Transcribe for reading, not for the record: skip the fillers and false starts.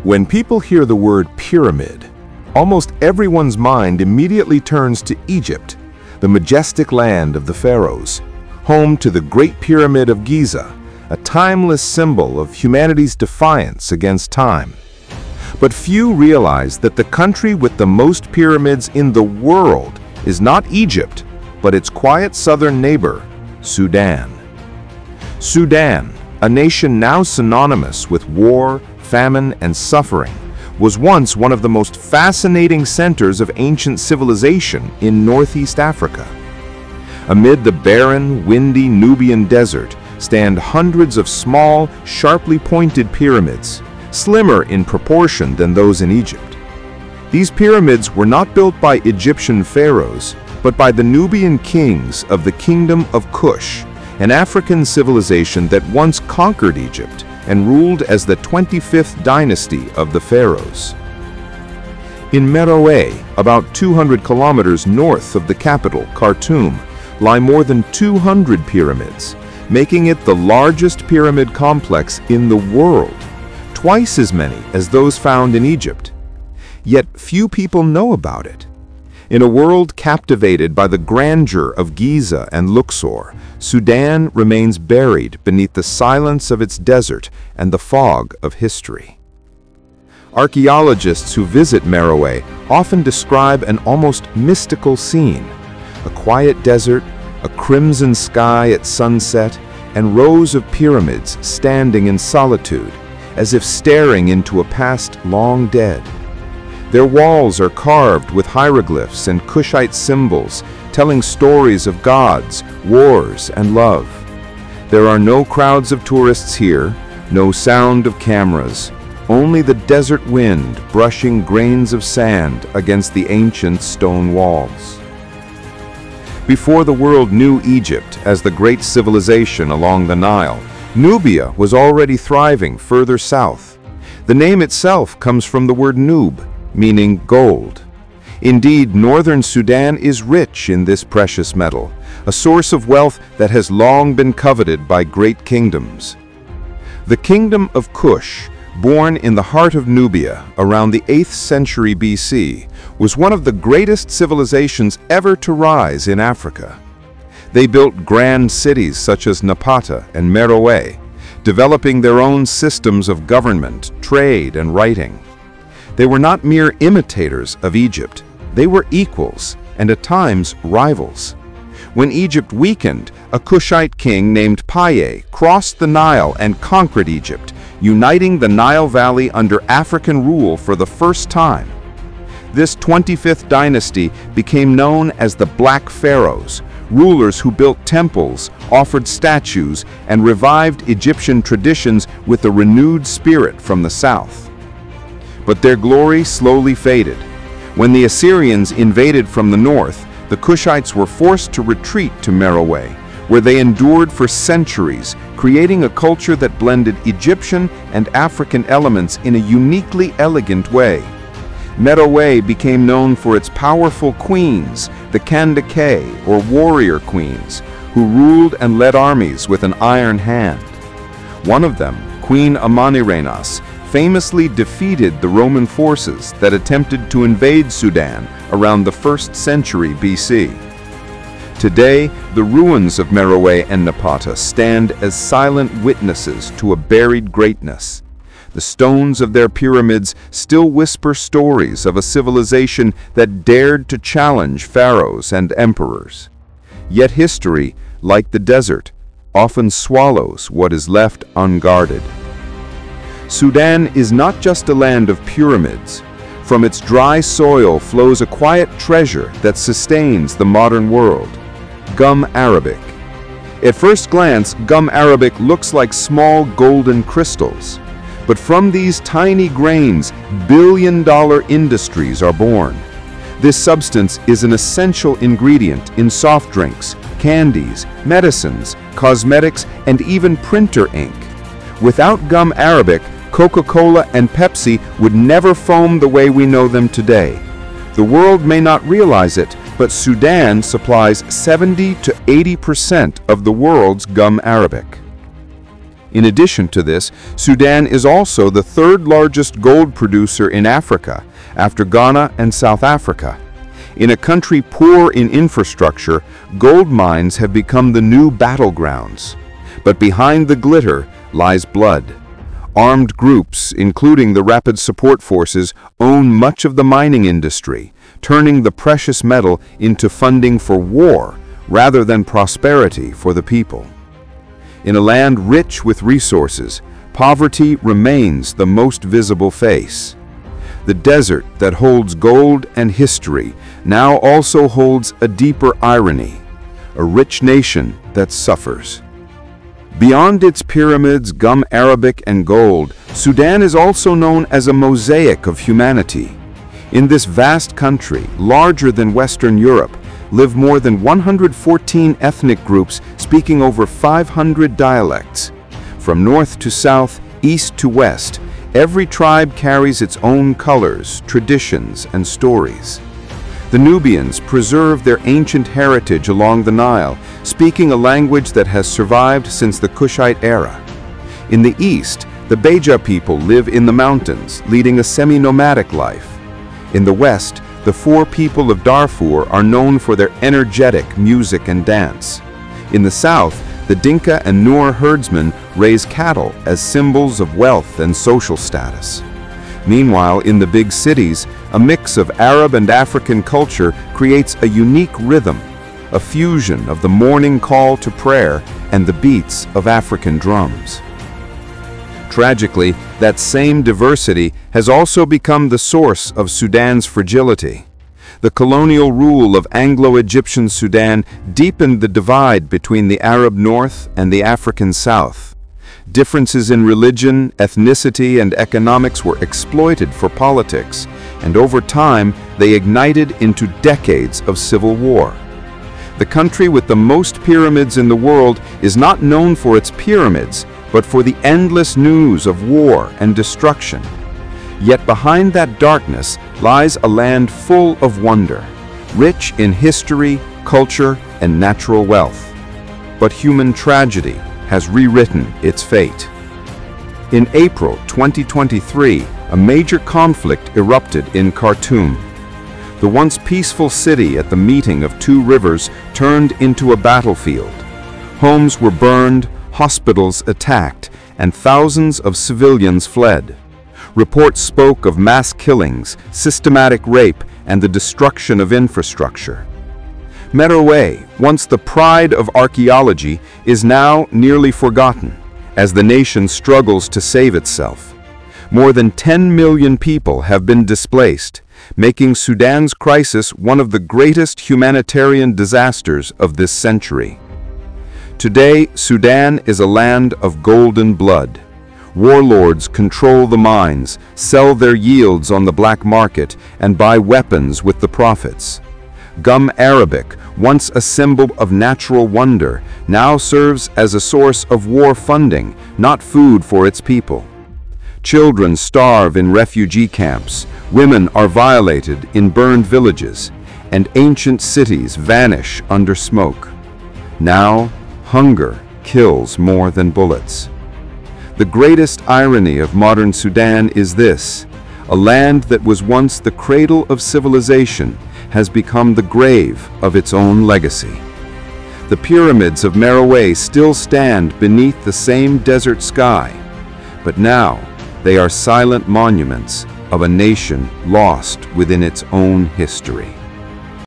When people hear the word pyramid, almost everyone's mind immediately turns to Egypt, the majestic land of the pharaohs, home to the Great Pyramid of Giza, a timeless symbol of humanity's defiance against time. But few realize that the country with the most pyramids in the world is not Egypt, but its quiet southern neighbor, Sudan. Sudan, a nation now synonymous with war, famine, and suffering, was once one of the most fascinating centers of ancient civilization in Northeast Africa. Amid the barren, windy Nubian desert stand hundreds of small, sharply pointed pyramids, slimmer in proportion than those in Egypt. These pyramids were not built by Egyptian pharaohs, but by the Nubian kings of the Kingdom of Kush, an African civilization that once conquered Egypt and ruled as the 25th dynasty of the pharaohs. In Meroe, about 200 kilometers north of the capital, Khartoum, lie more than 200 pyramids, making it the largest pyramid complex in the world, twice as many as those found in Egypt. Yet few people know about it. In a world captivated by the grandeur of Giza and Luxor, Sudan remains buried beneath the silence of its desert and the fog of history. Archaeologists who visit Meroe often describe an almost mystical scene: a quiet desert, a crimson sky at sunset, and rows of pyramids standing in solitude, as if staring into a past long dead. Their walls are carved with hieroglyphs and Kushite symbols, telling stories of gods, wars, and love. There are no crowds of tourists here, no sound of cameras, only the desert wind brushing grains of sand against the ancient stone walls. Before the world knew Egypt as the great civilization along the Nile, Nubia was already thriving further south. The name itself comes from the word nub, meaning gold. Indeed, northern Sudan is rich in this precious metal, a source of wealth that has long been coveted by great kingdoms. The Kingdom of Kush, born in the heart of Nubia around the 8th century BC, was one of the greatest civilizations ever to rise in Africa. They built grand cities such as Napata and Meroe, developing their own systems of government, trade, and writing. They were not mere imitators of Egypt. They were equals, and at times rivals. When Egypt weakened, a Kushite king named Paye crossed the Nile and conquered Egypt, uniting the Nile Valley under African rule for the first time. This 25th dynasty became known as the Black Pharaohs, rulers who built temples, offered statues, and revived Egyptian traditions with a renewed spirit from the south. But their glory slowly faded. When the Assyrians invaded from the north, the Kushites were forced to retreat to Meroe, where they endured for centuries, creating a culture that blended Egyptian and African elements in a uniquely elegant way. Meroe became known for its powerful queens, the Kandake, or warrior queens, who ruled and led armies with an iron hand. One of them, Queen Amanirenas, famously defeated the Roman forces that attempted to invade Sudan around the 1st century BC. Today, the ruins of Meroe and Napata stand as silent witnesses to a buried greatness. The stones of their pyramids still whisper stories of a civilization that dared to challenge pharaohs and emperors. Yet history, like the desert, often swallows what is left unguarded. Sudan is not just a land of pyramids. From its dry soil flows a quiet treasure that sustains the modern world: gum arabic. At first glance, gum arabic looks like small golden crystals. But from these tiny grains, billion-dollar industries are born. This substance is an essential ingredient in soft drinks, candies, medicines, cosmetics, and even printer ink. Without gum arabic, Coca-Cola and Pepsi would never foam the way we know them today. The world may not realize it, but Sudan supplies 70 to 80% of the world's gum arabic. In addition to this, Sudan is also the third largest gold producer in Africa, after Ghana and South Africa. In a country poor in infrastructure, gold mines have become the new battlegrounds. But behind the glitter lies blood. Armed groups, including the Rapid Support Forces, own much of the mining industry, turning the precious metal into funding for war rather than prosperity for the people. In a land rich with resources, poverty remains the most visible face. The desert that holds gold and history now also holds a deeper irony, a rich nation that suffers. Beyond its pyramids, gum arabic, and gold, Sudan is also known as a mosaic of humanity. In this vast country, larger than Western Europe, live more than 114 ethnic groups speaking over 500 dialects. From north to south, east to west, every tribe carries its own colors, traditions, and stories. The Nubians preserve their ancient heritage along the Nile, speaking a language that has survived since the Kushite era. In the east, the Beja people live in the mountains, leading a semi-nomadic life. In the west, the four people of Darfur are known for their energetic music and dance. In the south, the Dinka and Nuer herdsmen raise cattle as symbols of wealth and social status. Meanwhile, in the big cities, a mix of Arab and African culture creates a unique rhythm, a fusion of the morning call to prayer and the beats of African drums. Tragically, that same diversity has also become the source of Sudan's fragility. The colonial rule of Anglo-Egyptian Sudan deepened the divide between the Arab North and the African South. Differences in religion, ethnicity, and economics were exploited for politics, and over time they ignited into decades of civil war. The country with the most pyramids in the world is not known for its pyramids, but for the endless news of war and destruction. Yet behind that darkness lies a land full of wonder, rich in history, culture, and natural wealth. But human tragedy has rewritten its fate. In April 2023, a major conflict erupted in Khartoum. The once peaceful city at the meeting of two rivers turned into a battlefield. Homes were burned, hospitals attacked, and thousands of civilians fled. Reports spoke of mass killings, systematic rape, and the destruction of infrastructure. Merowe, once the pride of archaeology, is now nearly forgotten as the nation struggles to save itself. More than 10 million people have been displaced, making Sudan's crisis one of the greatest humanitarian disasters of this century. Today, Sudan is a land of golden blood. Warlords control the mines, sell their yields on the black market, and buy weapons with the profits. Gum arabic, once a symbol of natural wonder, now serves as a source of war funding, not food for its people. Children starve in refugee camps, women are violated in burned villages, and ancient cities vanish under smoke. Now, hunger kills more than bullets. The greatest irony of modern Sudan is this: a land that was once the cradle of civilization has become the grave of its own legacy. The pyramids of Merowe still stand beneath the same desert sky, but now they are silent monuments of a nation lost within its own history.